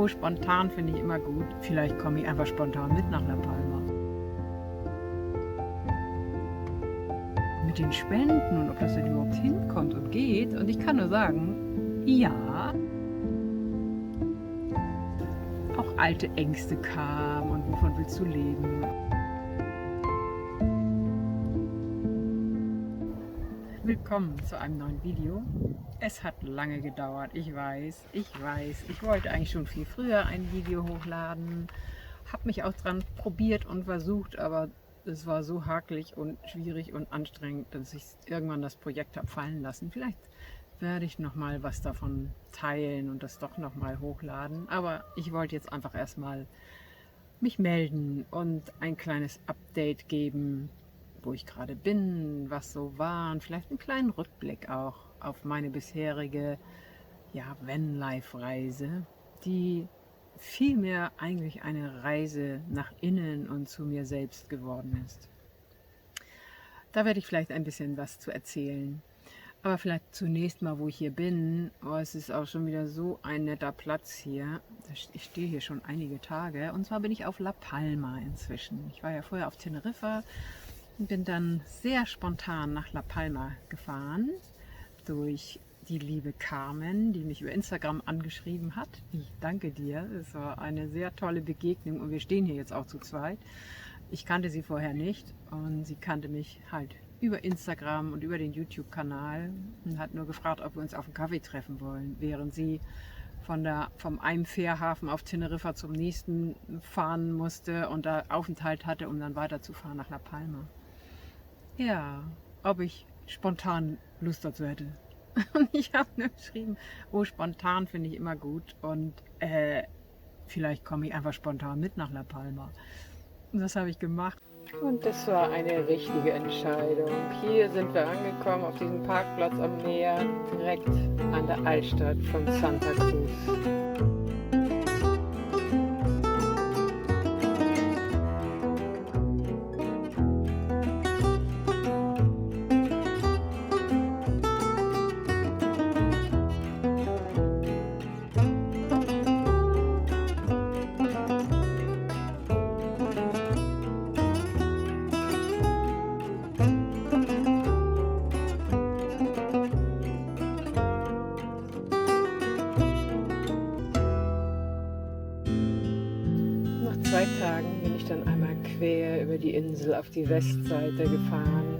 Oh, spontan finde ich immer gut. Vielleicht komme ich einfach spontan mit nach La Palma. Mit den Spenden und ob das denn überhaupt hinkommt und geht. Und ich kann nur sagen, ja. Auch alte Ängste kamen und wovon willst du leben? Willkommen zu einem neuen Video. Es hat lange gedauert, ich weiß. Ich wollte eigentlich schon viel früher ein Video hochladen, habe mich auch dran probiert und versucht, aber es war so hakelig und schwierig und anstrengend, dass ich irgendwann das Projekt habe fallen lassen. Vielleicht werde ich noch mal was davon teilen und das doch noch mal hochladen, aber ich wollte jetzt einfach erstmal mich melden und ein kleines Update geben, wo ich gerade bin, was so war und vielleicht einen kleinen Rückblick auch auf meine bisherige Vanlife-Reise, die vielmehr eigentlich eine Reise nach innen und zu mir selbst geworden ist. Da werde ich vielleicht ein bisschen was zu erzählen. Aber vielleicht zunächst mal, wo ich hier bin. Oh, es ist auch schon wieder so ein netter Platz hier. Ich stehe hier schon einige Tage. Und zwar bin ich auf La Palma inzwischen. Ich war ja vorher auf Teneriffa und bin dann sehr spontan nach La Palma gefahren durch die liebe Carmen, die mich über Instagram angeschrieben hat. Ich danke dir. Es war eine sehr tolle Begegnung und wir stehen hier jetzt auch zu zweit. Ich kannte sie vorher nicht und sie kannte mich halt über Instagram und über den YouTube-Kanal und hat nur gefragt, ob wir uns auf einen Kaffee treffen wollen, während sie vom einen Fährhafen auf Teneriffa zum nächsten fahren musste und da Aufenthalt hatte, um dann weiterzufahren nach La Palma. Ja, ob ich spontan Lust dazu hätte. Und ich habe nur geschrieben, oh, spontan finde ich immer gut und vielleicht komme ich einfach spontan mit nach La Palma. Und das habe ich gemacht. Und das war eine richtige Entscheidung. Hier sind wir angekommen auf diesem Parkplatz am Meer, direkt an der Altstadt von Santa Cruz. Nach 2 Tagen bin ich dann einmal quer über die Insel auf die Westseite gefahren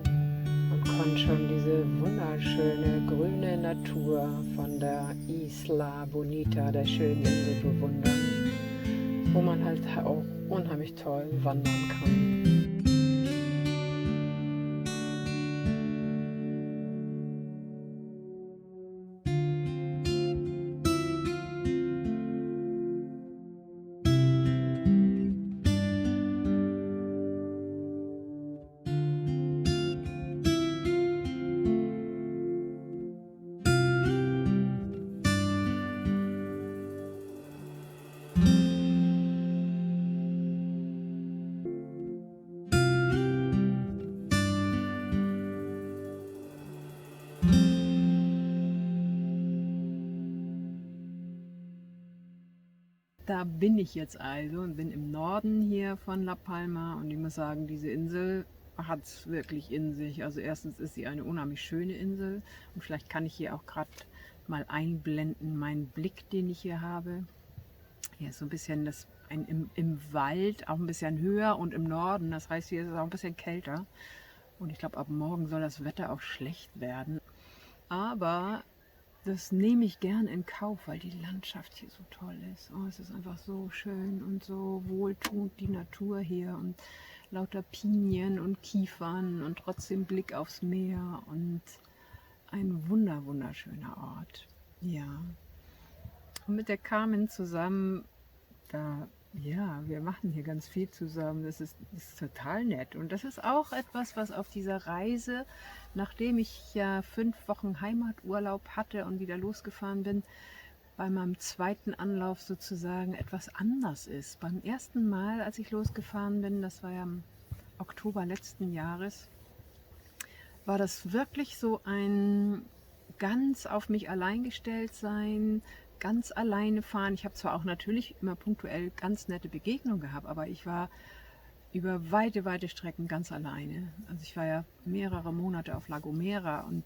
und konnte schon diese wunderschöne grüne Natur von der Isla Bonita, der schönen Insel, bewundern, wo man halt auch unheimlich toll wandern kann. Da bin ich jetzt also und bin im Norden hier von La Palma und ich muss sagen, diese Insel hat es wirklich in sich. Also erstens ist sie eine unheimlich schöne Insel und vielleicht kann ich hier auch gerade mal einblenden meinen Blick, den ich hier habe. Hier ist so ein bisschen im Wald, auch ein bisschen höher und im Norden, das heißt, hier ist es auch ein bisschen kälter und ich glaube, ab morgen soll das Wetter auch schlecht werden. Aber das nehme ich gern in Kauf, weil die Landschaft hier so toll ist. Oh, es ist einfach so schön und so wohltuend, die Natur hier und lauter Pinien und Kiefern und trotzdem Blick aufs Meer und ein wunderschöner Ort. Ja. Und mit der Carmen zusammen, wir machen hier ganz viel zusammen. Das ist total nett. Und das ist auch etwas, was auf dieser Reise, nachdem ich ja 5 Wochen Heimaturlaub hatte und wieder losgefahren bin, bei meinem zweiten Anlauf sozusagen etwas anders ist. Beim ersten Mal, als ich losgefahren bin, das war ja im Oktober letzten Jahres, war das wirklich so ein ganz auf mich allein gestellt sein, ganz alleine fahren. Ich habe zwar auch natürlich immer punktuell ganz nette Begegnungen gehabt, aber ich war über weite, weite Strecken ganz alleine. Also ich war ja mehrere Monate auf La Gomera und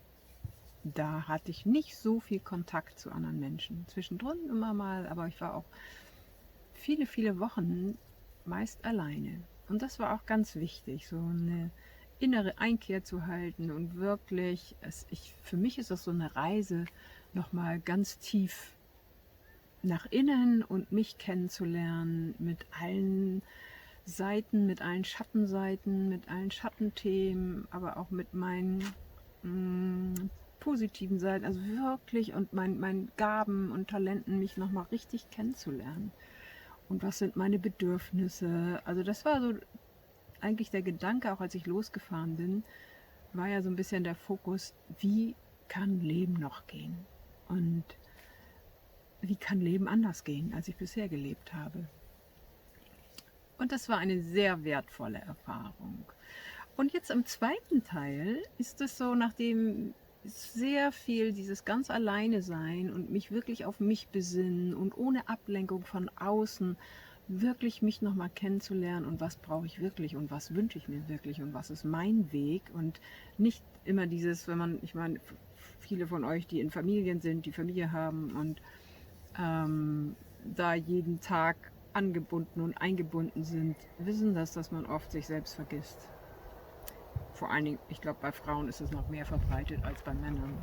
da hatte ich nicht so viel Kontakt zu anderen Menschen. Zwischendrin immer mal, aber ich war auch viele, viele Wochen meist alleine. Und das war auch ganz wichtig, so eine innere Einkehr zu halten und wirklich, für mich ist das so eine Reise, nochmal ganz tief nach innen und mich kennenzulernen mit allen Seiten, mit allen Schattenseiten, mit allen Schattenthemen, aber auch mit meinen positiven Seiten, also wirklich und meinen Gaben und Talenten, mich nochmal richtig kennenzulernen. Und was sind meine Bedürfnisse? Also das war so eigentlich der Gedanke, auch als ich losgefahren bin, war ja so ein bisschen der Fokus, wie kann Leben noch gehen? Und wie kann Leben anders gehen, als ich bisher gelebt habe? Und das war eine sehr wertvolle Erfahrung. Und jetzt im zweiten Teil ist es so, nachdem sehr viel dieses ganz alleine sein und mich wirklich auf mich besinnen und ohne Ablenkung von außen wirklich mich nochmal kennenzulernen und was brauche ich wirklich und was wünsche ich mir wirklich und was ist mein Weg und nicht immer dieses, wenn man, ich meine, viele von euch, die in Familien sind, die Familie haben und da jeden Tag angebunden und eingebunden sind, wissen das, dass man oft sich selbst vergisst. Vor allen Dingen, ich glaube, bei Frauen ist es noch mehr verbreitet als bei Männern.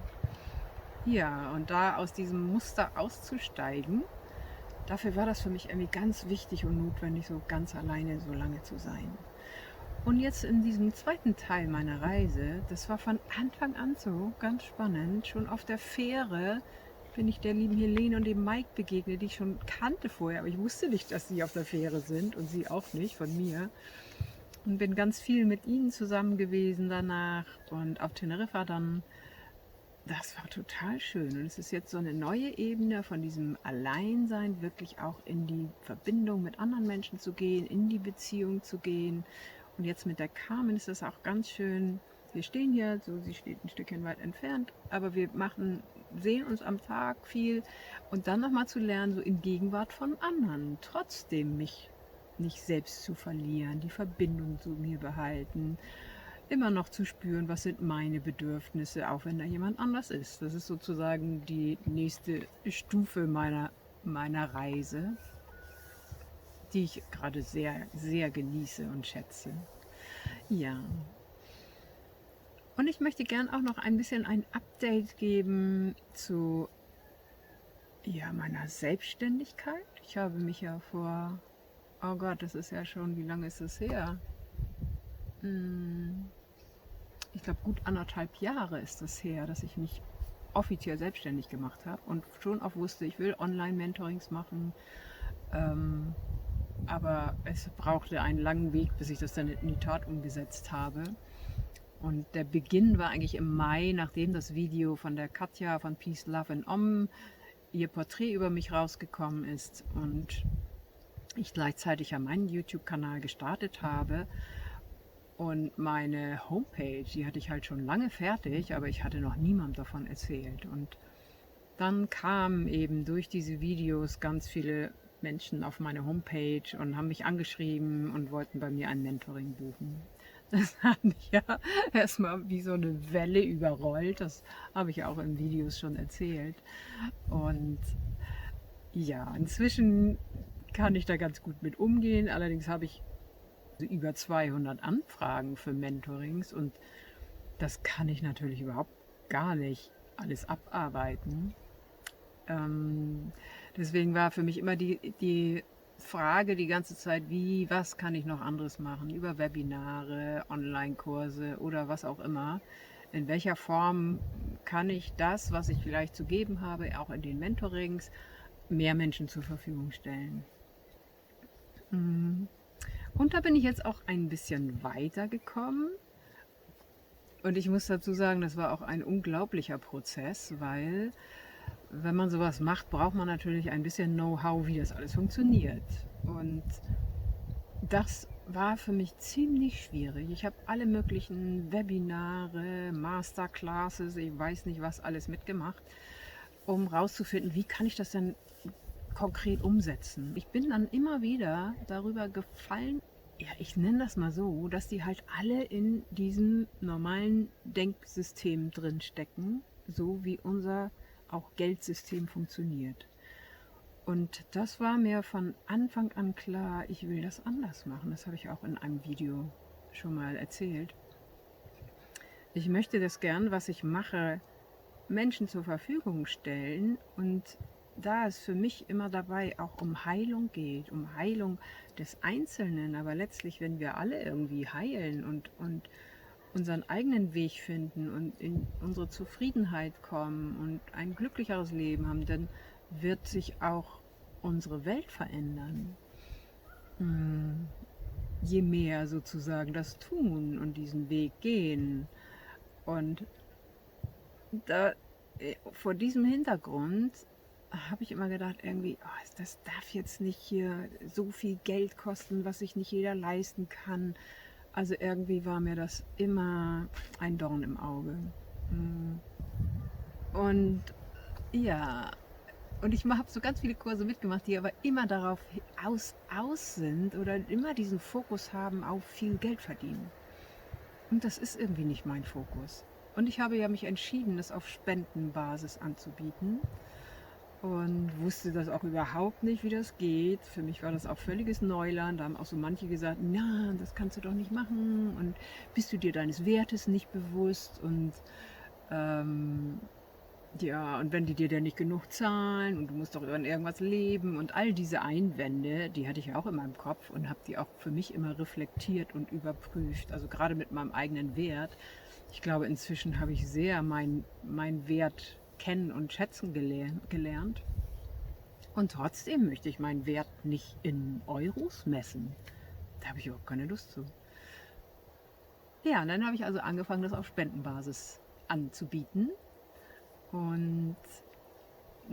Ja, und da aus diesem Muster auszusteigen, dafür war das für mich irgendwie ganz wichtig und notwendig, so ganz alleine so lange zu sein. Und jetzt in diesem zweiten Teil meiner Reise, das war von Anfang an so ganz spannend, schon auf der Fähre bin ich der lieben Helene und dem Mike begegnet, die ich schon kannte vorher, aber ich wusste nicht, dass sie auf der Fähre sind und sie auch nicht von mir. Und bin ganz viel mit ihnen zusammen gewesen danach und auf Teneriffa dann. Das war total schön und es ist jetzt so eine neue Ebene von diesem Alleinsein, wirklich auch in die Verbindung mit anderen Menschen zu gehen, in die Beziehung zu gehen. Und jetzt mit der Carmen ist es auch ganz schön. Wir stehen hier, so sie steht ein Stückchen weit entfernt, aber wir sehen uns am Tag viel und dann nochmal zu lernen, so in Gegenwart von anderen, trotzdem mich nicht selbst zu verlieren, die Verbindung zu mir behalten, immer noch zu spüren, was sind meine Bedürfnisse, auch wenn da jemand anders ist. Das ist sozusagen die nächste Stufe meiner Reise, die ich gerade sehr, sehr genieße und schätze. Ja. Und ich möchte gern auch noch ein bisschen ein Update geben zu meiner Selbstständigkeit. Ich habe mich ja oh Gott, das ist ja schon, wie lange ist das her? Ich glaube, gut 1,5 Jahre ist das her, dass ich mich offiziell selbstständig gemacht habe und schon auch wusste, ich will Online-Mentorings machen. Aber es brauchte einen langen Weg, bis ich das dann in die Tat umgesetzt habe. Und der Beginn war eigentlich im Mai, nachdem das Video von der Katja von Peace, Love and Om, ihr Porträt über mich rausgekommen ist und ich gleichzeitig ja meinen YouTube-Kanal gestartet habe. Und meine Homepage, die hatte ich halt schon lange fertig, aber ich hatte noch niemandem davon erzählt. Und dann kamen eben durch diese Videos ganz viele Menschen auf meine Homepage und haben mich angeschrieben und wollten bei mir ein Mentoring buchen. Das hat mich ja erstmal wie so eine Welle überrollt. Das habe ich auch in Videos schon erzählt. Und ja, inzwischen kann ich da ganz gut mit umgehen. Allerdings habe ich über 200 Anfragen für Mentorings und das kann ich natürlich überhaupt gar nicht alles abarbeiten. Deswegen war für mich immer die Frage die ganze Zeit, was kann ich noch anderes machen? Über Webinare, Online-Kurse oder was auch immer. In welcher Form kann ich das, was ich vielleicht zu geben habe, auch in den Mentorings, mehr Menschen zur Verfügung stellen? Und da bin ich jetzt auch ein bisschen weitergekommen. Und ich muss dazu sagen, das war auch ein unglaublicher Prozess, weil wenn man sowas macht, braucht man natürlich ein bisschen Know-how, wie das alles funktioniert. Und das war für mich ziemlich schwierig. Ich habe alle möglichen Webinare, Masterclasses, ich weiß nicht was alles mitgemacht. um rauszufinden, wie kann ich das denn konkret umsetzen. Ich bin dann immer wieder darüber gefallen, ja, ich nenne das mal so, dass die halt alle in diesem normalen Denksystem drin stecken, so wie unser auch Geldsystem funktioniert. Und das war mir von Anfang an klar, ich will das anders machen. Das habe ich auch in einem Video schon mal erzählt. Ich möchte das gern, was ich mache, Menschen zur Verfügung stellen, und da es für mich immer dabei auch um Heilung geht, um Heilung des Einzelnen, aber letztlich, wenn wir alle irgendwie heilen und unseren eigenen Weg finden und in unsere Zufriedenheit kommen und ein glücklicheres Leben haben, dann wird sich auch unsere Welt verändern. Je mehr sozusagen das tun und diesen Weg gehen. Und da, vor diesem Hintergrund habe ich immer gedacht, irgendwie, oh, das darf jetzt nicht hier so viel Geld kosten, was sich nicht jeder leisten kann. Also irgendwie war mir das immer ein Dorn im Auge. Und ja, und ich habe so ganz viele Kurse mitgemacht, die aber immer darauf aus sind oder immer diesen Fokus haben auf viel Geld verdienen. Und das ist irgendwie nicht mein Fokus. Und ich habe ja mich entschieden, das auf Spendenbasis anzubieten und wusste das auch überhaupt nicht, wie das geht. Für mich war das auch völliges Neuland. Da haben auch so manche gesagt, na, das kannst du doch nicht machen und bist du dir deines Wertes nicht bewusst und ja, und wenn die dir dann nicht genug zahlen und du musst doch an irgendwas leben und all diese Einwände, die hatte ich ja auch in meinem Kopf und habe die auch für mich immer reflektiert und überprüft. Also gerade mit meinem eigenen Wert. Ich glaube, inzwischen habe ich sehr meinen Wert kennen und schätzen gelernt. Und trotzdem möchte ich meinen Wert nicht in Euros messen. Da habe ich überhaupt keine Lust zu. Ja, und dann habe ich also angefangen, das auf Spendenbasis anzubieten. Und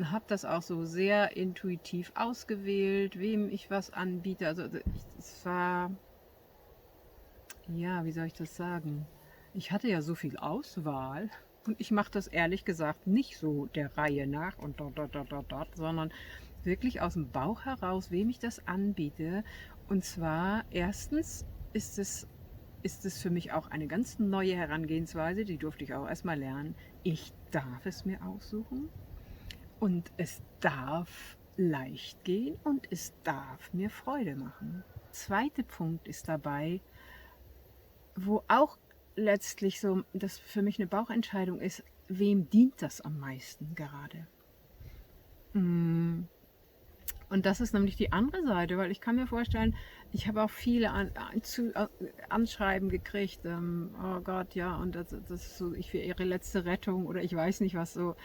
habe das auch so sehr intuitiv ausgewählt, wem ich was anbiete. Also es war, ja, wie soll ich das sagen? Ich hatte ja so viel Auswahl und ich mache das ehrlich gesagt nicht so der Reihe nach und dort, sondern wirklich aus dem Bauch heraus, wem ich das anbiete. Und zwar erstens ist es für mich auch eine ganz neue Herangehensweise, die durfte ich auch erstmal lernen. Ich darf es mir aussuchen. Und es darf leicht gehen und es darf mir Freude machen. Zweiter Punkt ist dabei, wo auch letztlich so das für mich eine Bauchentscheidung ist, wem dient das am meisten gerade? Und das ist nämlich die andere Seite, weil ich kann mir vorstellen, ich habe auch viele Anschreiben gekriegt, oh Gott, ja, und das ist so, ich will ihre letzte Rettung oder ich weiß nicht was so.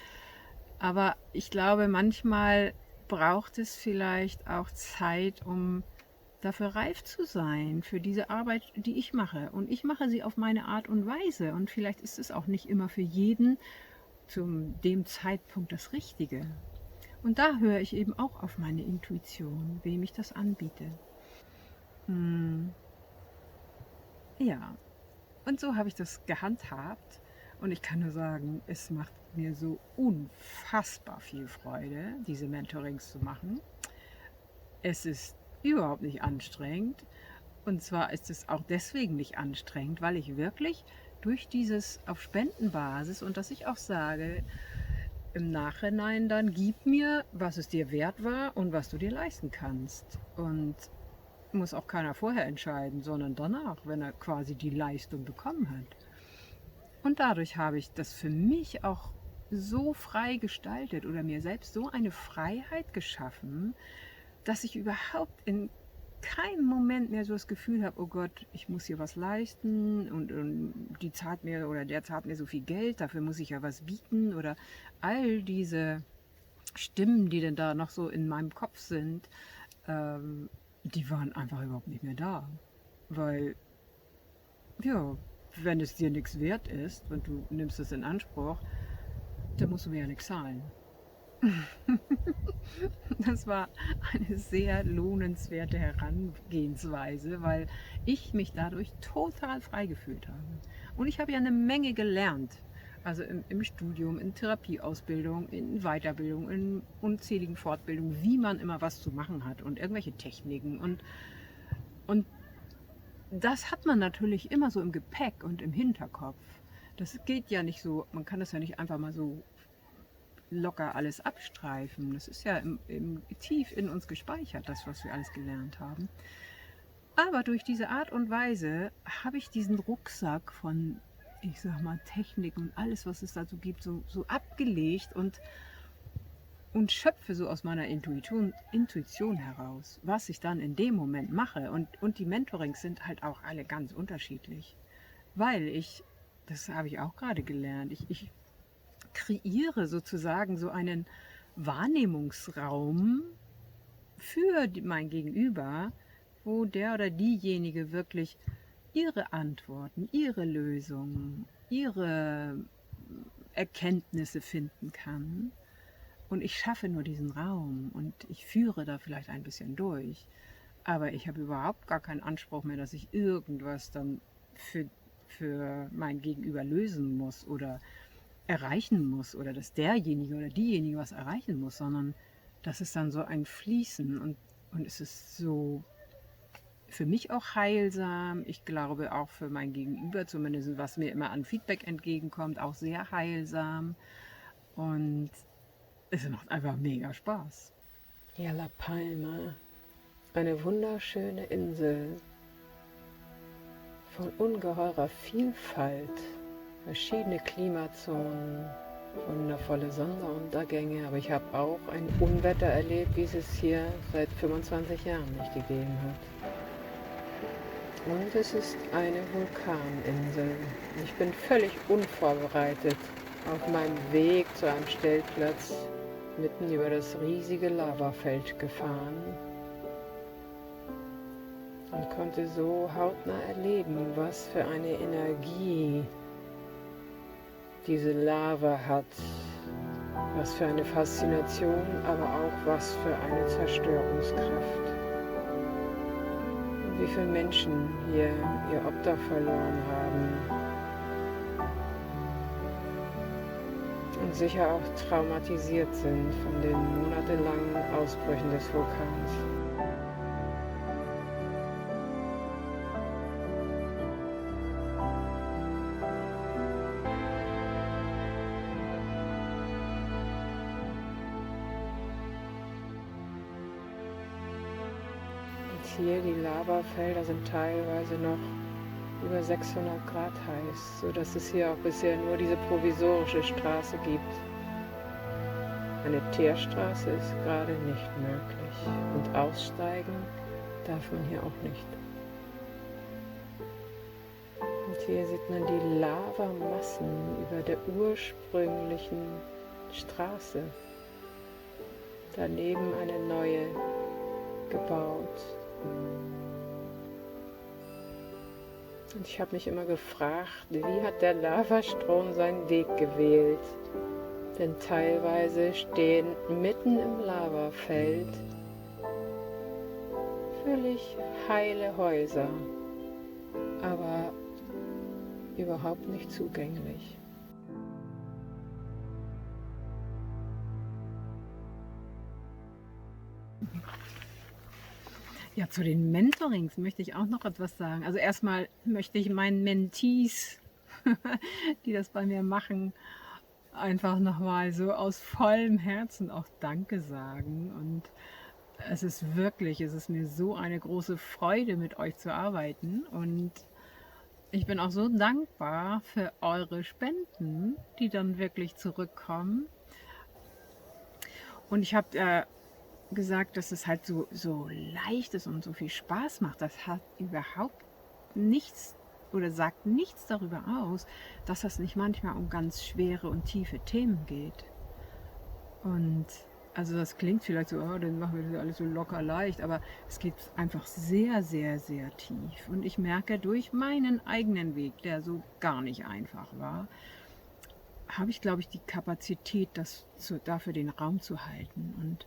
Aber ich glaube, manchmal braucht es vielleicht auch Zeit, um dafür reif zu sein, für diese Arbeit, die ich mache. Und ich mache sie auf meine Art und Weise. Und vielleicht ist es auch nicht immer für jeden zu dem Zeitpunkt das Richtige. Und da höre ich eben auch auf meine Intuition, wem ich das anbiete. Ja, und so habe ich das gehandhabt. Und ich kann nur sagen, es macht mir so unfassbar viel Freude, diese Mentorings zu machen. Es ist überhaupt nicht anstrengend. Und zwar ist es auch deswegen nicht anstrengend, weil ich wirklich durch dieses auf Spendenbasis und dass ich auch sage, im Nachhinein dann gib mir, was es dir wert war und was du dir leisten kannst. Und muss auch keiner vorher entscheiden, sondern danach, wenn er quasi die Leistung bekommen hat. Und dadurch habe ich das für mich auch so frei gestaltet oder mir selbst so eine Freiheit geschaffen, dass ich überhaupt in keinem Moment mehr so das Gefühl habe, oh Gott, ich muss hier was leisten und die zahlt mir oder der zahlt mir so viel Geld, dafür muss ich ja was bieten oder all diese Stimmen, die denn da noch so in meinem Kopf sind, die waren einfach überhaupt nicht mehr da. Weil, ja, wenn es dir nichts wert ist und du nimmst es in Anspruch, dann musst du mir ja nichts zahlen. Das war eine sehr lohnenswerte Herangehensweise, weil ich mich dadurch total frei gefühlt habe. Und ich habe ja eine Menge gelernt. Also im Studium, in Therapieausbildung, in Weiterbildung, in unzähligen Fortbildungen, wie man immer was zu machen hat und irgendwelche Techniken. Und das hat man natürlich immer so im Gepäck und im Hinterkopf. Das geht ja nicht so, man kann das ja nicht einfach mal so locker alles abstreifen. Das ist ja tief in uns gespeichert, das, was wir alles gelernt haben. Aber durch diese Art und Weise habe ich diesen Rucksack von, ich sag mal, Technik und alles, was es dazu gibt, so abgelegt und schöpfe so aus meiner Intuition heraus, was ich dann in dem Moment mache. Und die Mentorings sind halt auch alle ganz unterschiedlich, weil das habe ich auch gerade gelernt, ich kreiere sozusagen so einen Wahrnehmungsraum für mein Gegenüber, wo der oder diejenige wirklich ihre Antworten, ihre Lösungen, ihre Erkenntnisse finden kann. Und ich schaffe nur diesen Raum und ich führe da vielleicht ein bisschen durch. Aber ich habe überhaupt gar keinen Anspruch mehr, dass ich irgendwas dann für mein Gegenüber lösen muss oder erreichen muss oder dass derjenige oder diejenige was erreichen muss, sondern das ist dann so ein Fließen und es ist so für mich auch heilsam. Ich glaube auch für mein Gegenüber, zumindest was mir immer an Feedback entgegenkommt, auch sehr heilsam. Und es macht einfach mega Spaß. Ja, La Palma, eine wunderschöne Insel von ungeheurer Vielfalt, verschiedene Klimazonen, wundervolle Sonnenuntergänge, aber ich habe auch ein Unwetter erlebt, wie es es hier seit 25 Jahren nicht gegeben hat. Und es ist eine Vulkaninsel. Ich bin völlig unvorbereitet auf meinem Weg zu einem Stellplatz mitten über das riesige Lavafeld gefahren und konnte so hautnah erleben, was für eine Energie diese Lava hat, was für eine Faszination, aber auch was für eine Zerstörungskraft. Und wie viele Menschen hier ihr Obdach verloren haben und sicher auch traumatisiert sind von den monatelangen Ausbrüchen des Vulkans. Hier die Lavafelder sind teilweise noch über 600 Grad heiß, sodass es hier auch bisher nur diese provisorische Straße gibt. Eine Teerstraße ist gerade nicht möglich und aussteigen darf man hier auch nicht. Und hier sieht man die Lavamassen über der ursprünglichen Straße. Daneben eine neue gebaut. Und ich habe mich immer gefragt, wie hat der Lavastrom seinen Weg gewählt? Denn teilweise stehen mitten im Lavafeld völlig heile Häuser, aber überhaupt nicht zugänglich. Ja, zu den Mentorings möchte ich auch noch etwas sagen. Also erstmal möchte ich meinen Mentees, die das bei mir machen, einfach nochmal so aus vollem Herzen auch Danke sagen. Und es ist mir so eine große Freude, mit euch zu arbeiten. Und ich bin auch so dankbar für eure Spenden, die dann wirklich zurückkommen. Und ich habe gesagt, dass es halt so leicht ist und so viel Spaß macht. Das hat überhaupt nichts oder sagt nichts darüber aus, dass das nicht manchmal um ganz schwere und tiefe Themen geht. Und also das klingt vielleicht so, oh, dann machen wir das alles so locker leicht, aber es geht einfach sehr, sehr, sehr tief. Und ich merke durch meinen eigenen Weg, der so gar nicht einfach war, habe ich, glaube ich, die Kapazität, dafür den Raum zu halten. Und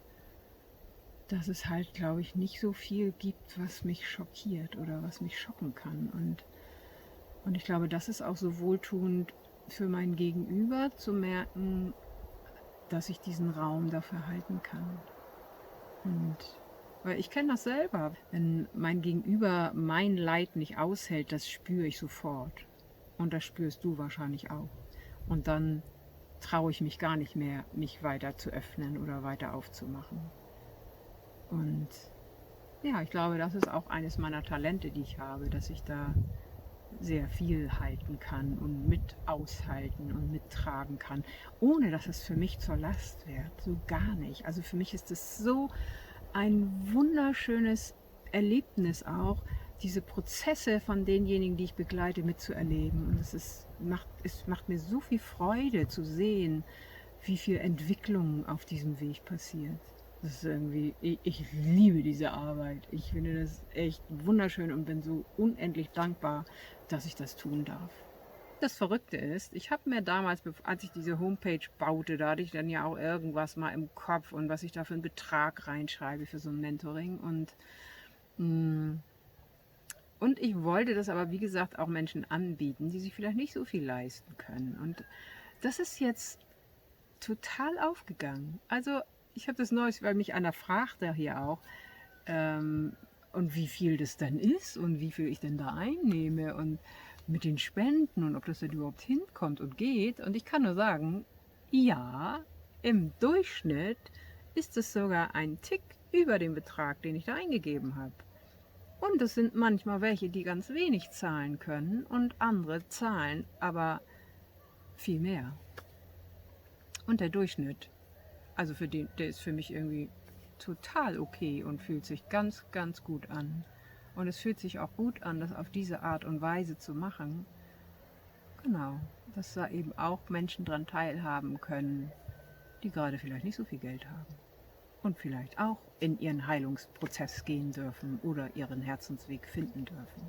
dass es halt, glaube ich, nicht so viel gibt, was mich schockiert oder was mich schocken kann. Und ich glaube, das ist auch so wohltuend für mein Gegenüber zu merken, dass ich diesen Raum dafür halten kann. Und weil ich kenne das selber, wenn mein Gegenüber mein Leid nicht aushält, das spüre ich sofort. Und das spürst du wahrscheinlich auch. Und dann traue ich mich gar nicht mehr, mich weiter zu öffnen oder weiter aufzumachen. Und ja, ich glaube, das ist auch eines meiner Talente, die ich habe, dass ich da sehr viel halten kann und mit aushalten und mittragen kann, ohne dass es für mich zur Last wird. So gar nicht. Also für mich ist es so ein wunderschönes Erlebnis auch, diese Prozesse von denjenigen, die ich begleite, mitzuerleben. Und es macht mir so viel Freude zu sehen, wie viel Entwicklung auf diesem Weg passiert. Das ist irgendwie, ich liebe diese Arbeit. Ich finde das echt wunderschön und bin so unendlich dankbar, dass ich das tun darf. Das Verrückte ist, ich habe mir damals, als ich diese Homepage baute, da hatte ich dann ja auch irgendwas mal im Kopf und was ich da für einen Betrag reinschreibe für so ein Mentoring. Und ich wollte das aber, wie gesagt, auch Menschen anbieten, die sich vielleicht nicht so viel leisten können. Und das ist jetzt total aufgegangen. Also ich habe das Neues, weil mich einer fragte hier auch, und wie viel das dann ist und wie viel ich denn da einnehme und mit den Spenden und ob das denn überhaupt hinkommt und geht. Und ich kann nur sagen, ja, im Durchschnitt ist es sogar ein Tick über dem Betrag, den ich da eingegeben habe. Und es sind manchmal welche, die ganz wenig zahlen können und andere zahlen aber viel mehr. Und der Durchschnitt, also der ist für mich irgendwie total okay und fühlt sich ganz, ganz gut an. Und es fühlt sich auch gut an, das auf diese Art und Weise zu machen. Genau, dass da eben auch Menschen dran teilhaben können, die gerade vielleicht nicht so viel Geld haben. Und vielleicht auch in ihren Heilungsprozess gehen dürfen oder ihren Herzensweg finden dürfen.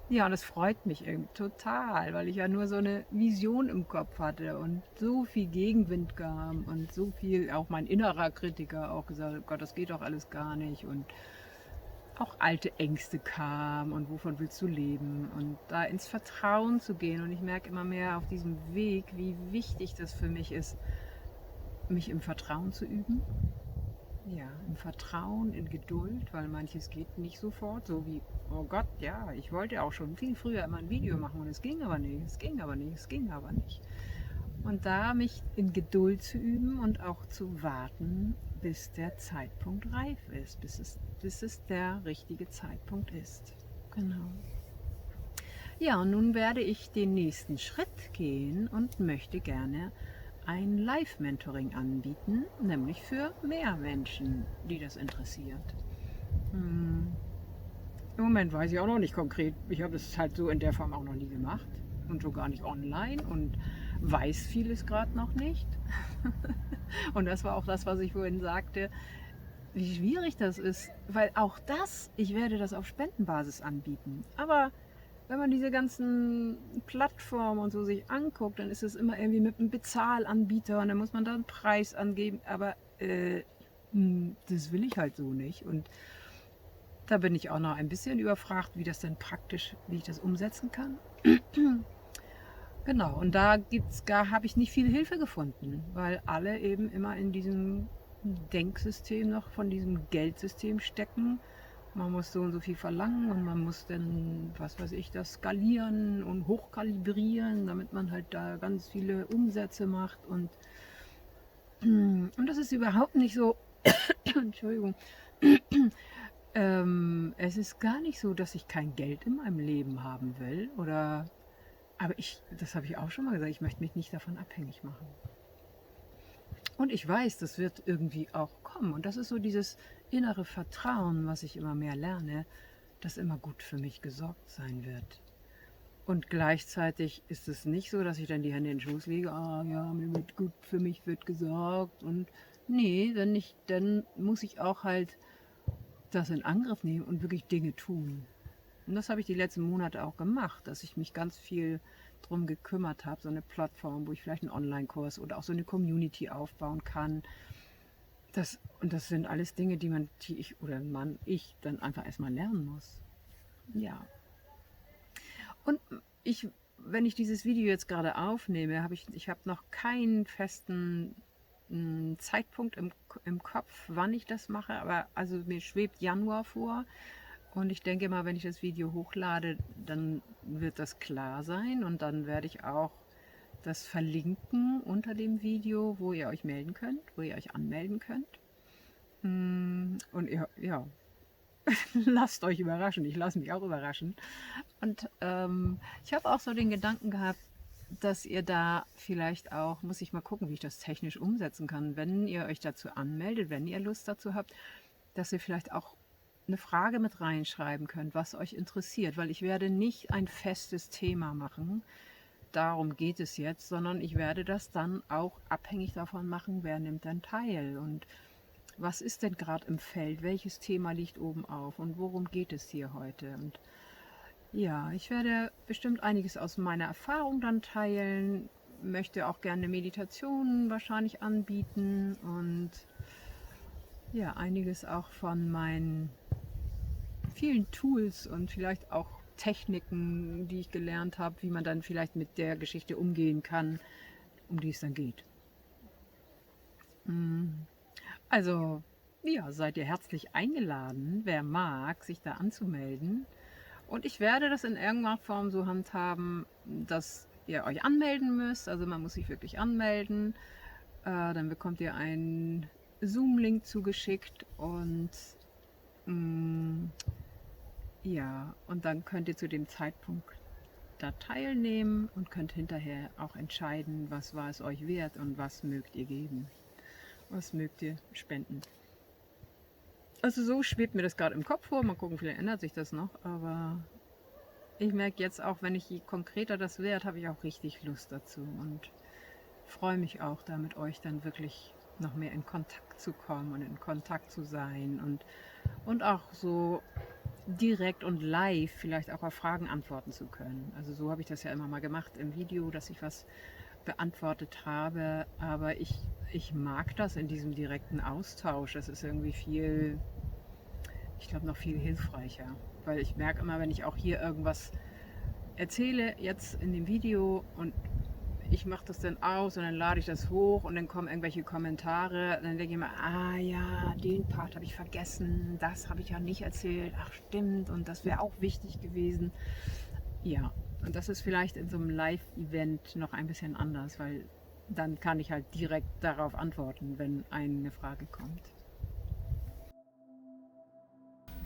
Ja, und es freut mich irgendwie total, weil ich ja nur so eine Vision im Kopf hatte und so viel Gegenwind kam und so viel, auch mein innerer Kritiker auch gesagt hat, oh Gott, das geht doch alles gar nicht und auch alte Ängste kamen und wovon willst du leben und da ins Vertrauen zu gehen. Und ich merke immer mehr auf diesem Weg, wie wichtig das für mich ist, mich im Vertrauen zu üben. Ja, im Vertrauen, in Geduld, weil manches geht nicht sofort, so wie, oh Gott, ja, ich wollte auch schon viel früher immer ein Video machen und es ging aber nicht, es ging aber nicht, es ging aber nicht. Und da mich in Geduld zu üben und auch zu warten, bis der Zeitpunkt reif ist, bis es der richtige Zeitpunkt ist. Genau. Ja, und nun werde ich den nächsten Schritt gehen und möchte gerne ein Live-Mentoring anbieten, nämlich für mehr Menschen, die das interessiert. Im Moment weiß ich auch noch nicht konkret. Ich habe es halt so in der Form auch noch nie gemacht und so gar nicht online und weiß vieles gerade noch nicht. Und das war auch das, was ich vorhin sagte, wie schwierig das ist, weil auch das, ich werde das auf Spendenbasis anbieten. Aber wenn man diese ganzen Plattformen und so sich anguckt, dann ist es immer irgendwie mit einem Bezahlanbieter und dann muss man da einen Preis angeben. Aber das will ich halt so nicht. Und da bin ich auch noch ein bisschen überfragt, wie das denn praktisch, wie ich das umsetzen kann. Genau, und da habe ich nicht viel Hilfe gefunden, weil alle eben immer in diesem Denksystem noch von diesem Geldsystem stecken. Man muss so und so viel verlangen und man muss dann, was weiß ich, das skalieren und hochkalibrieren, damit man halt da ganz viele Umsätze macht. Und das ist überhaupt nicht so, Entschuldigung, es ist gar nicht so, dass ich kein Geld in meinem Leben haben will oder, aber das habe ich auch schon mal gesagt, ich möchte mich nicht davon abhängig machen. Und ich weiß, das wird irgendwie auch kommen. Und das ist so dieses innere Vertrauen, was ich immer mehr lerne, dass immer gut für mich gesorgt sein wird. Und gleichzeitig ist es nicht so, dass ich dann die Hände in den Schoß lege, ah ja, mir wird gut, für mich wird gesorgt. Und nee, dann muss ich auch halt das in Angriff nehmen und wirklich Dinge tun. Und das habe ich die letzten Monate auch gemacht, dass ich mich ganz viel drum gekümmert habe, so eine Plattform, wo ich vielleicht einen Online-Kurs oder auch so eine Community aufbauen kann. Und das sind alles Dinge, ich dann einfach erstmal lernen muss. Ja. Und ich wenn ich dieses Video jetzt gerade aufnehme, ich habe noch keinen festen Zeitpunkt im Kopf, wann ich das mache, aber also mir schwebt Januar vor und ich denke mal, wenn ich das Video hochlade, dann wird das klar sein und dann werde ich auch das verlinken unter dem Video, wo ihr euch melden könnt, wo ihr euch anmelden könnt. Und ja, lasst euch überraschen, ich lasse mich auch überraschen. Und ich habe auch so den Gedanken gehabt, dass ihr da vielleicht auch, muss ich mal gucken, wie ich das technisch umsetzen kann, wenn ihr euch dazu anmeldet, wenn ihr Lust dazu habt, dass ihr vielleicht auch eine Frage mit reinschreiben könnt, was euch interessiert, weil ich werde nicht ein festes Thema machen, darum geht es jetzt, sondern ich werde das dann auch abhängig davon machen, wer nimmt denn teil und was ist denn gerade im Feld, welches Thema liegt oben auf und worum geht es hier heute. Und ja, ich werde bestimmt einiges aus meiner Erfahrung dann teilen, möchte auch gerne Meditationen wahrscheinlich anbieten und ja, einiges auch von meinen vielen Tools und vielleicht auch Techniken, die ich gelernt habe, wie man dann vielleicht mit der Geschichte umgehen kann, um die es dann geht. Also, ja, seid ihr herzlich eingeladen, wer mag, sich da anzumelden. Und ich werde das in irgendeiner Form so handhaben, dass ihr euch anmelden müsst. Also man muss sich wirklich anmelden. Dann bekommt ihr einen Zoom-Link zugeschickt und ja, und dann könnt ihr zu dem Zeitpunkt da teilnehmen und könnt hinterher auch entscheiden, was war es euch wert und was mögt ihr geben. Was mögt ihr spenden. Also so schwebt mir das gerade im Kopf vor. Mal gucken, vielleicht ändert sich das noch. Aber ich merke jetzt auch, wenn ich je konkreter das werde, habe ich auch richtig Lust dazu. Und freue mich auch, da mit euch dann wirklich noch mehr in Kontakt zu kommen und in Kontakt zu sein. Und auch so direkt und live vielleicht auch auf Fragen antworten zu können. Also so habe ich das ja immer mal gemacht im Video, dass ich was beantwortet habe. Aber ich mag das in diesem direkten Austausch. Das ist irgendwie viel, ich glaube, noch viel hilfreicher. Weil ich merke immer, wenn ich auch hier irgendwas erzähle, jetzt in dem Video und ich mache das dann aus und dann lade ich das hoch und dann kommen irgendwelche Kommentare, dann denke ich mir, ah ja, den Part habe ich vergessen, das habe ich ja nicht erzählt, ach stimmt und das wäre auch wichtig gewesen. Ja, und das ist vielleicht in so einem Live-Event noch ein bisschen anders, weil dann kann ich halt direkt darauf antworten, wenn eine Frage kommt.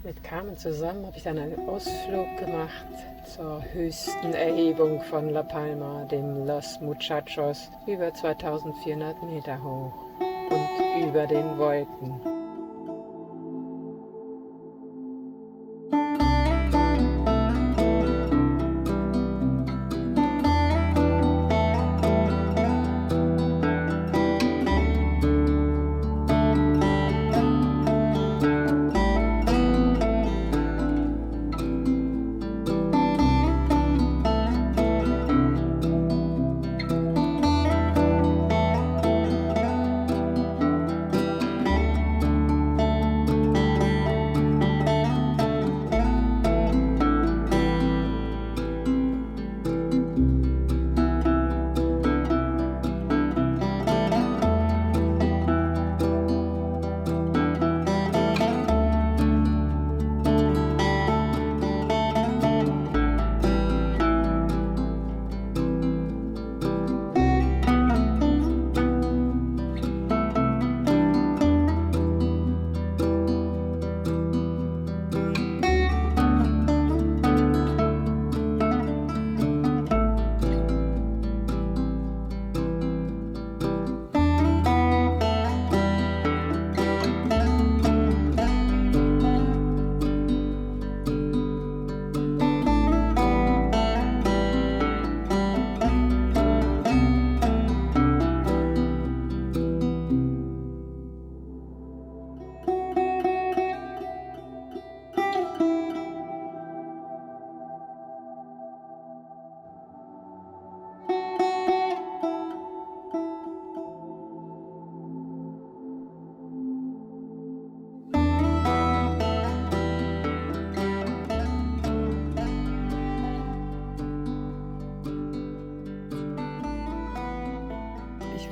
Mit Carmen zusammen habe ich dann einen Ausflug gemacht zur höchsten Erhebung von La Palma, dem Los Muchachos, über 2400 Meter hoch und über den Wolken.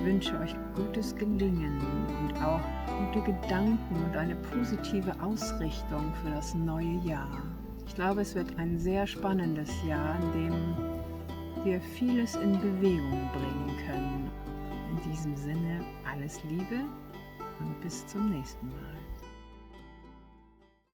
wünsche euch gutes Gelingen und auch gute Gedanken und eine positive Ausrichtung für das neue Jahr. Ich glaube, es wird ein sehr spannendes Jahr, in dem wir vieles in Bewegung bringen können. In diesem Sinne alles Liebe und bis zum nächsten Mal.